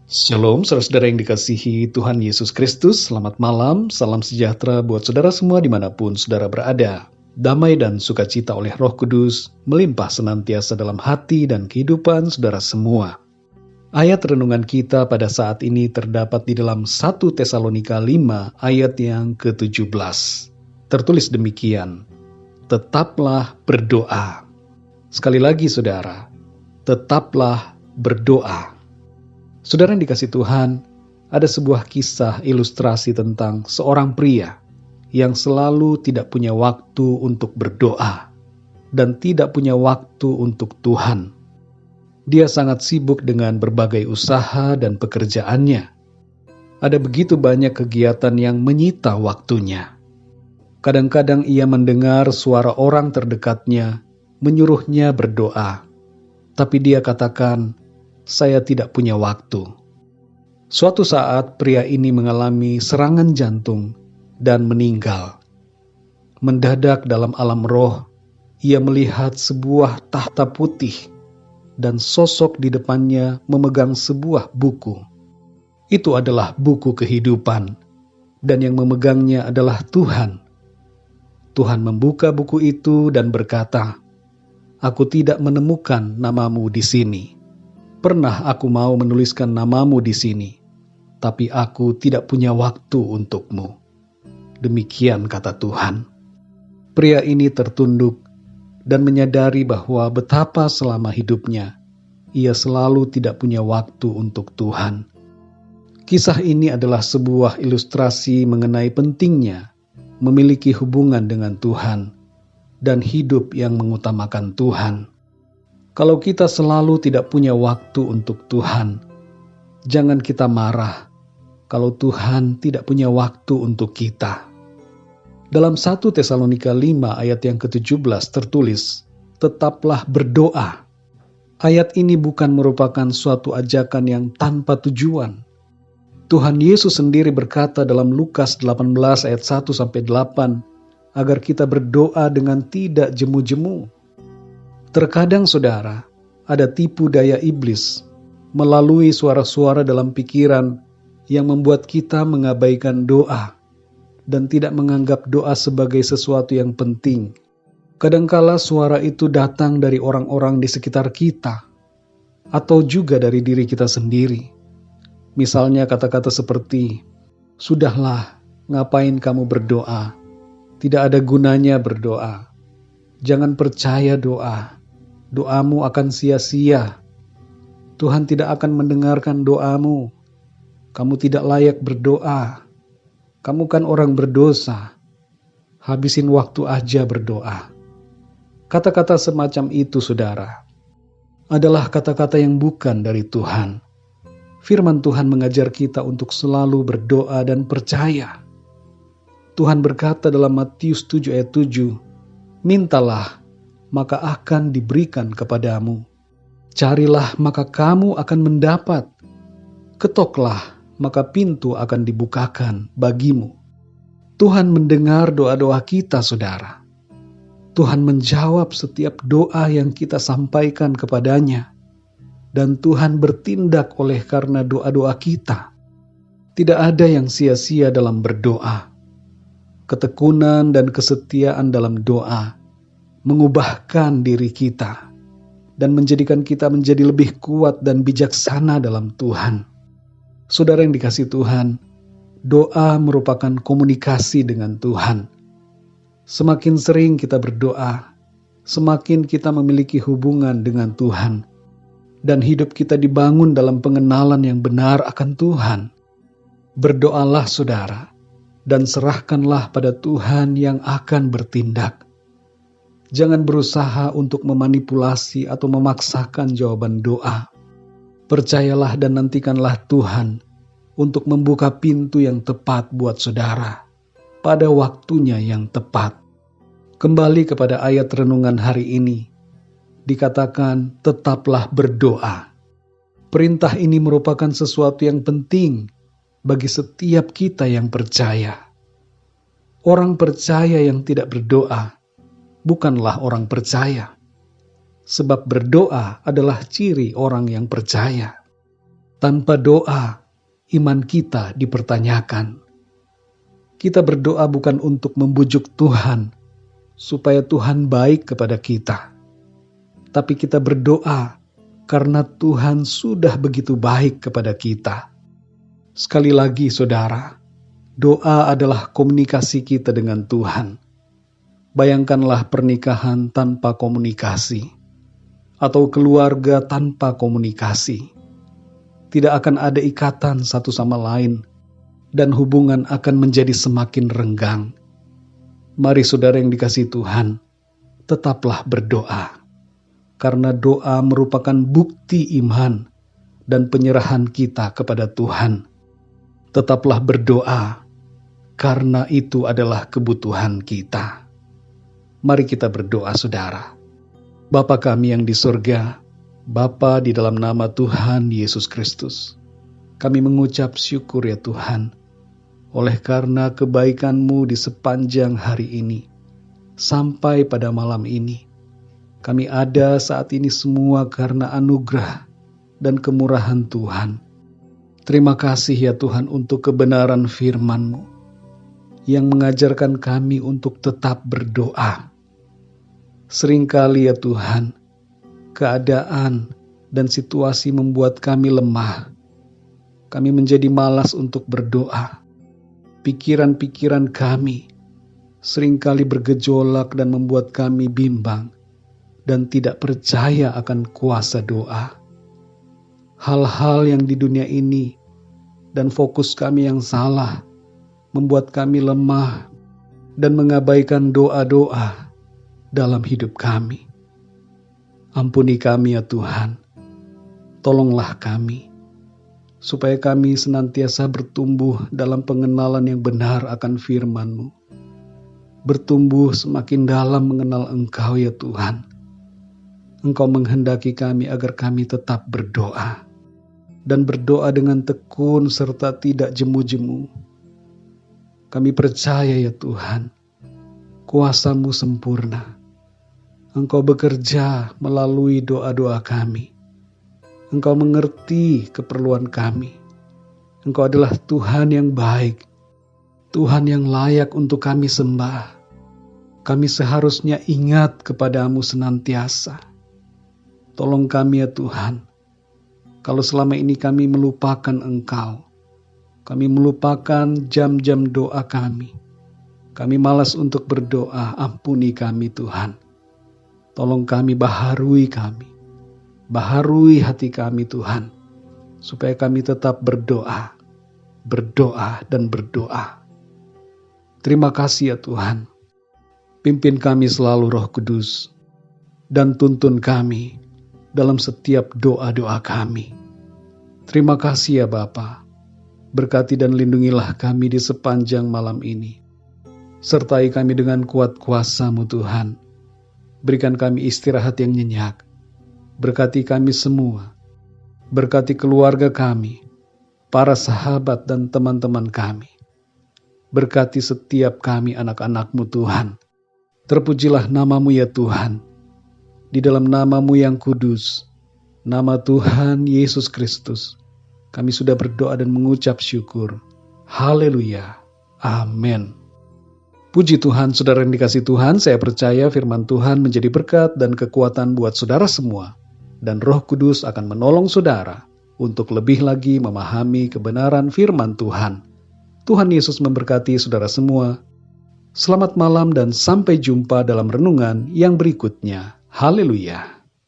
Shalom, saudara-saudara yang dikasihi Tuhan Yesus Kristus. Selamat malam, salam sejahtera buat saudara semua dimanapun saudara berada. Damai dan sukacita oleh Roh Kudus melimpah senantiasa dalam hati dan kehidupan saudara semua. Ayat renungan kita pada saat ini terdapat di dalam 1 Tesalonika 5 ayat yang ke-17. Tertulis demikian, tetaplah berdoa. Sekali lagi saudara, tetaplah berdoa. Saudara yang dikasih Tuhan, ada sebuah kisah ilustrasi tentang seorang pria yang selalu tidak punya waktu untuk berdoa dan tidak punya waktu untuk Tuhan. Dia sangat sibuk dengan berbagai usaha dan pekerjaannya. Ada begitu banyak kegiatan yang menyita waktunya. Kadang-kadang ia mendengar suara orang terdekatnya menyuruhnya berdoa, tapi dia katakan, "Saya tidak punya waktu." Suatu saat pria ini mengalami serangan jantung dan meninggal. Mendadak dalam alam roh, ia melihat sebuah tahta putih dan sosok di depannya memegang sebuah buku. Itu adalah buku kehidupan dan yang memegangnya adalah Tuhan. Tuhan membuka buku itu dan berkata, "Aku tidak menemukan namamu di sini. Pernah aku mau menuliskan namamu di sini, tapi aku tidak punya waktu untukmu." Demikian kata Tuhan. Pria ini tertunduk dan menyadari bahwa betapa selama hidupnya ia selalu tidak punya waktu untuk Tuhan. Kisah ini adalah sebuah ilustrasi mengenai pentingnya memiliki hubungan dengan Tuhan dan hidup yang mengutamakan Tuhan. Kalau kita selalu tidak punya waktu untuk Tuhan, jangan kita marah kalau Tuhan tidak punya waktu untuk kita. Dalam 1 Tesalonika 5 ayat yang ke-17 tertulis, tetaplah berdoa. Ayat ini bukan merupakan suatu ajakan yang tanpa tujuan. Tuhan Yesus sendiri berkata dalam Lukas 18 ayat 1-8, agar kita berdoa dengan tidak jemu-jemu. Terkadang saudara, ada tipu daya iblis melalui suara-suara dalam pikiran yang membuat kita mengabaikan doa dan tidak menganggap doa sebagai sesuatu yang penting. Kadangkala suara itu datang dari orang-orang di sekitar kita atau juga dari diri kita sendiri. Misalnya kata-kata seperti, "Sudahlah, ngapain kamu berdoa? Tidak ada gunanya berdoa. Jangan percaya doa. Doamu akan sia-sia. Tuhan tidak akan mendengarkan doamu. Kamu tidak layak berdoa. Kamu kan orang berdosa. Habisin waktu aja berdoa." Kata-kata semacam itu, saudara, adalah kata-kata yang bukan dari Tuhan. Firman Tuhan mengajar kita untuk selalu berdoa dan percaya. Tuhan berkata dalam Matius 7 ayat 7, "Mintalah, maka akan diberikan kepadamu. Carilah, maka kamu akan mendapat. Ketoklah, maka pintu akan dibukakan bagimu." Tuhan mendengar doa-doa kita, saudara. Tuhan menjawab setiap doa yang kita sampaikan kepadanya. Dan Tuhan bertindak oleh karena doa-doa kita. Tidak ada yang sia-sia dalam berdoa. Ketekunan dan kesetiaan dalam doa mengubahkan diri kita dan menjadikan kita menjadi lebih kuat dan bijaksana dalam Tuhan. Saudara yang dikasihi Tuhan, doa merupakan komunikasi dengan Tuhan. Semakin sering kita berdoa, semakin kita memiliki hubungan dengan Tuhan dan hidup kita dibangun dalam pengenalan yang benar akan Tuhan. Berdoalah saudara dan serahkanlah pada Tuhan yang akan bertindak. Jangan berusaha untuk memanipulasi atau memaksakan jawaban doa. Percayalah dan nantikanlah Tuhan untuk membuka pintu yang tepat buat saudara pada waktunya yang tepat. Kembali kepada ayat renungan hari ini, dikatakan tetaplah berdoa. Perintah ini merupakan sesuatu yang penting bagi setiap kita yang percaya. Orang percaya yang tidak berdoa bukanlah orang percaya. Sebab berdoa adalah ciri orang yang percaya. Tanpa doa, iman kita dipertanyakan. Kita berdoa bukan untuk membujuk Tuhan, supaya Tuhan baik kepada kita. Tapi kita berdoa karena Tuhan sudah begitu baik kepada kita. Sekali lagi saudara, doa adalah komunikasi kita dengan Tuhan. Bayangkanlah pernikahan tanpa komunikasi, atau keluarga tanpa komunikasi. Tidak akan ada ikatan satu sama lain, dan hubungan akan menjadi semakin renggang. Mari saudara yang dikasihi Tuhan, tetaplah berdoa. Karena doa merupakan bukti iman dan penyerahan kita kepada Tuhan. Tetaplah berdoa, karena itu adalah kebutuhan kita. Mari kita berdoa saudara. Bapa kami yang di surga, Bapa di dalam nama Tuhan Yesus Kristus, kami mengucap syukur ya Tuhan, oleh karena kebaikan-Mu di sepanjang hari ini, sampai pada malam ini. Kami ada saat ini semua karena anugerah dan kemurahan Tuhan. Terima kasih ya Tuhan untuk kebenaran firman-Mu yang mengajarkan kami untuk tetap berdoa. Seringkali ya Tuhan, keadaan dan situasi membuat kami lemah. Kami menjadi malas untuk berdoa. Pikiran-pikiran kami seringkali bergejolak dan membuat kami bimbang dan tidak percaya akan kuasa doa. Hal-hal yang di dunia ini dan fokus kami yang salah membuat kami lemah dan mengabaikan doa-doa dalam hidup kami. Ampuni kami ya Tuhan, tolonglah kami, supaya kami senantiasa bertumbuh dalam pengenalan yang benar akan firman-Mu. Bertumbuh semakin dalam mengenal Engkau ya Tuhan. Engkau menghendaki kami agar kami tetap berdoa, dan berdoa dengan tekun serta tidak jemu-jemu. Kami percaya ya Tuhan, kuasa-Mu sempurna. Engkau bekerja melalui doa-doa kami. Engkau mengerti keperluan kami. Engkau adalah Tuhan yang baik, Tuhan yang layak untuk kami sembah. Kami seharusnya ingat kepada-Mu senantiasa. Tolong kami ya Tuhan, kalau selama ini kami melupakan Engkau, kami melupakan jam-jam doa kami malas untuk berdoa, ampuni kami Tuhan. Tolong kami, baharui hati kami Tuhan, supaya kami tetap berdoa dan berdoa. Terima kasih ya Tuhan, pimpin kami selalu Roh Kudus, dan tuntun kami dalam setiap doa-doa kami. Terima kasih ya Bapa, berkati dan lindungilah kami di sepanjang malam ini. Sertai kami dengan kuat kuasa-Mu Tuhan. Berikan kami istirahat yang nyenyak. Berkati kami semua. Berkati keluarga kami, para sahabat dan teman-teman kami. Berkati setiap kami anak-anak-Mu Tuhan. Terpujilah nama-Mu ya Tuhan. Di dalam nama-Mu yang kudus, nama Tuhan Yesus Kristus, kami sudah berdoa dan mengucap syukur. Haleluya. Amin. Puji Tuhan, saudara yang dikasihi Tuhan, saya percaya firman Tuhan menjadi berkat dan kekuatan buat saudara semua. Dan Roh Kudus akan menolong saudara untuk lebih lagi memahami kebenaran firman Tuhan. Tuhan Yesus memberkati saudara semua. Selamat malam dan sampai jumpa dalam renungan yang berikutnya. Haleluya.